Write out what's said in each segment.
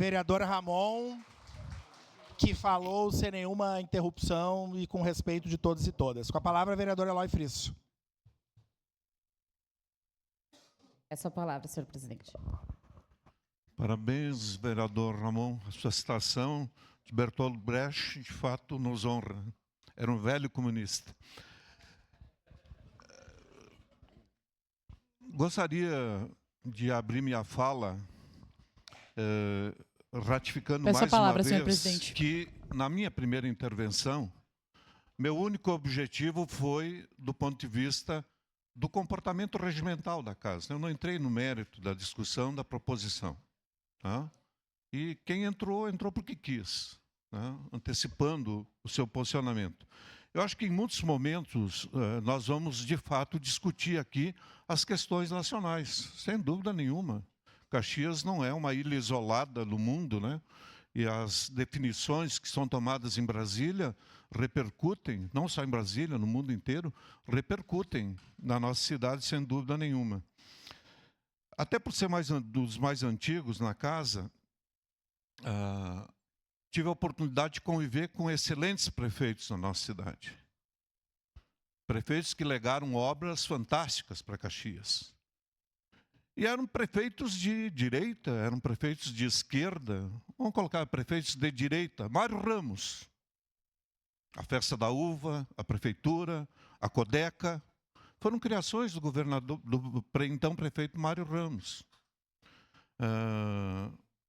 Vereador Ramon, que falou sem nenhuma interrupção e com respeito de todos e todas. Com a palavra, vereador Eloy Frisso. É sua palavra, senhor presidente. Parabéns, vereador Ramon. A sua citação de Bertolt Brecht, de fato, nos honra. Era um velho comunista. Gostaria de abrir minha fala ratificando Peço mais a palavra, uma senhor vez presidente. que, na minha primeira intervenção, meu único objetivo foi do ponto de vista do comportamento regimental da casa. Eu não entrei no mérito da discussão, da proposição. Tá? E quem entrou, entrou porque quis, né? Antecipando o seu posicionamento. Eu acho que em muitos momentos nós vamos, de fato, discutir aqui as questões nacionais, sem dúvida nenhuma. Caxias não é uma ilha isolada no mundo, né? E as definições que são tomadas em Brasília repercutem, não só em Brasília, no mundo inteiro, repercutem na nossa cidade, sem dúvida nenhuma. Até por ser dos mais antigos na casa, tive a oportunidade de conviver com excelentes prefeitos na nossa cidade. Prefeitos que legaram obras fantásticas para Caxias. E eram prefeitos de direita, eram prefeitos de esquerda. Vamos colocar prefeitos de direita. Mário Ramos. A Festa da Uva, a Prefeitura, a Codeca, foram criações do governador, do então prefeito Mário Ramos.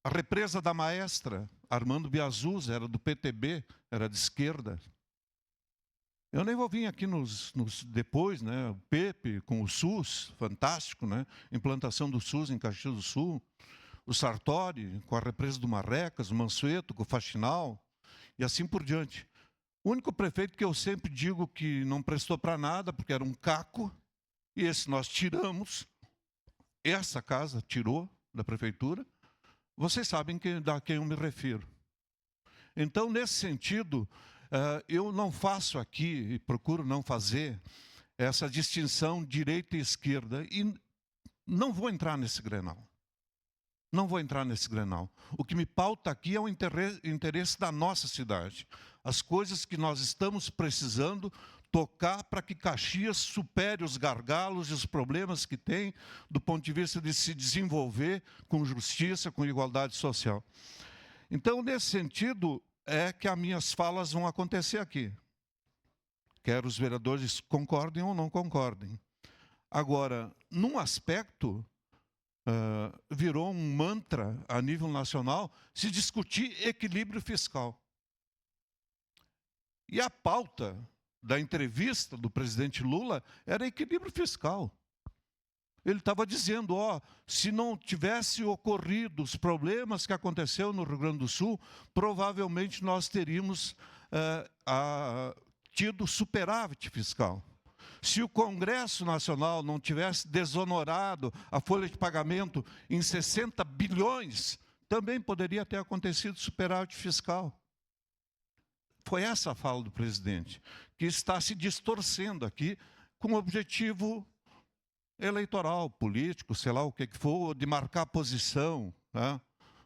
A Represa da Maestra, Armando Biazuz, era do PTB, era de esquerda. Eu nem vou vir aqui depois, né? O Pepe com o SUS, fantástico, né? Implantação do SUS em Caxias do Sul. O Sartori com a Represa do Marrecas, o Mansueto com o Faxinal, e assim por diante. O único prefeito que eu sempre digo que não prestou para nada, porque era um caco, e esse nós tiramos, essa casa tirou da prefeitura, vocês sabem a quem eu me refiro. Então, nesse sentido, eu não faço aqui, e procuro não fazer, essa distinção direita e esquerda, e não vou entrar nesse Grenal. Não vou entrar nesse Grenal. O que me pauta aqui é o interesse da nossa cidade. As coisas que nós estamos precisando tocar para que Caxias supere os gargalos e os problemas que tem do ponto de vista de se desenvolver com justiça, com igualdade social. Então, nesse sentido, é que as minhas falas vão acontecer aqui. Quer os vereadores concordem ou não concordem. Agora, num aspecto, virou um mantra a nível nacional se discutir equilíbrio fiscal. E a pauta da entrevista do presidente Lula era equilíbrio fiscal. Ele estava dizendo, se não tivesse ocorrido os problemas que aconteceu no Rio Grande do Sul, provavelmente nós teríamos tido superávit fiscal. Se o Congresso Nacional não tivesse desonorado a folha de pagamento em 60 bilhões, também poderia ter acontecido superávit fiscal. Foi essa a fala do presidente, que está se distorcendo aqui com o objetivo eleitoral, político, sei lá o que for, de marcar posição. Né?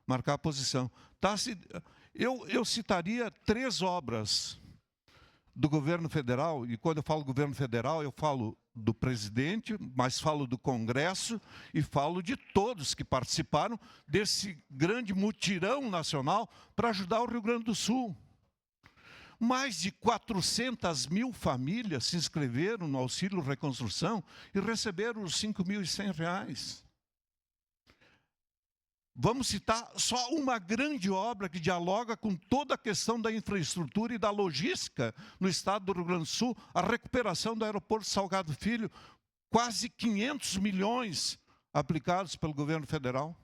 Marcar posição. Eu citaria 3 obras do governo federal, e quando eu falo governo federal, eu falo do presidente, mas falo do Congresso e falo de todos que participaram desse grande mutirão nacional para ajudar o Rio Grande do Sul. Mais de 400 mil famílias se inscreveram no Auxílio Reconstrução e receberam os R$ 5.100. Vamos citar só uma grande obra que dialoga com toda a questão da infraestrutura e da logística no estado do Rio Grande do Sul, a recuperação do aeroporto Salgado Filho, quase 500 milhões aplicados pelo governo federal.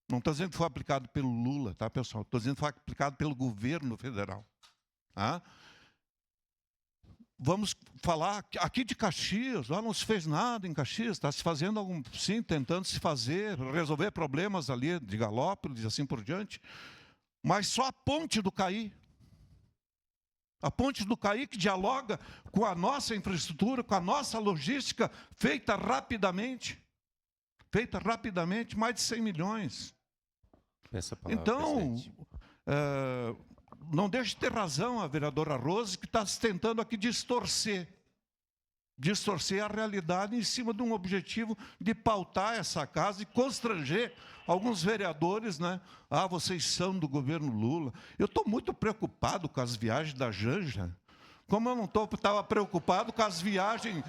Não estou dizendo que foi aplicado pelo Lula, tá, pessoal? Estou dizendo que foi aplicado pelo governo federal. Tá? Vamos falar aqui de Caxias, não se fez nada em Caxias, está se fazendo sim, tentando se fazer, resolver problemas ali de Galópolis e assim por diante, mas só a ponte do Caí. A ponte do Caí que dialoga com a nossa infraestrutura, com a nossa logística, feita rapidamente, mais de 100 milhões. Peço a palavra, Então, presidente. não deixe de ter razão a vereadora Rose, que está tentando aqui distorcer a realidade em cima de um objetivo de pautar essa casa e constranger alguns vereadores, né? Ah, vocês são do governo Lula. Eu estou muito preocupado com as viagens da Janja. Como eu não estava preocupado com as viagens...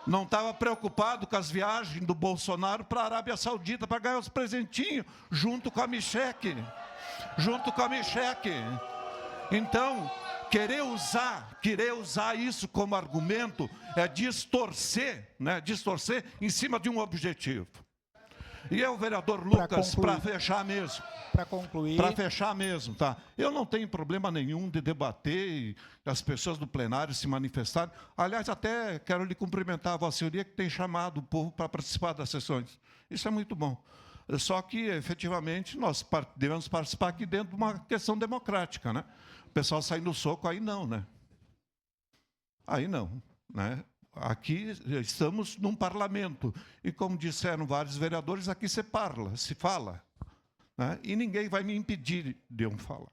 Não estava preocupado com as viagens do Bolsonaro para a Arábia Saudita para ganhar os presentinhos, junto com a Micheque. Então, querer usar isso como argumento é distorcer, né? Distorcer em cima de um objetivo. E o vereador Lucas, para fechar mesmo. Para fechar mesmo, tá? Eu não tenho problema nenhum de debater e as pessoas do plenário se manifestarem. Aliás, até quero lhe cumprimentar a Vossa Senhoria, que tem chamado o povo para participar das sessões. Isso é muito bom. Só que, efetivamente, nós devemos participar aqui dentro de uma questão democrática, né? O pessoal sair no soco, aí não, né? Aí não, né? Aqui estamos num parlamento. E, como disseram vários vereadores, aqui se fala. Né? E ninguém vai me impedir de eu falar.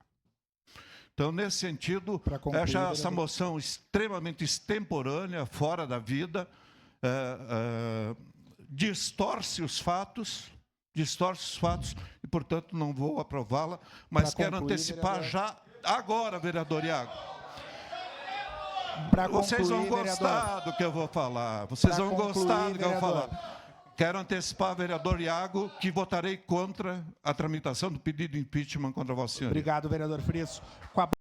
Então, nesse sentido, essa moção extremamente extemporânea, fora da vida, distorce os fatos, e, portanto, não vou aprová-la, mas quero antecipar já agora, vereador Iago. Vocês vão gostar do que eu vou falar. Quero antecipar, vereador Iago, que votarei contra a tramitação do pedido de impeachment contra Vossa Senhoria. Obrigado, vereador Friso.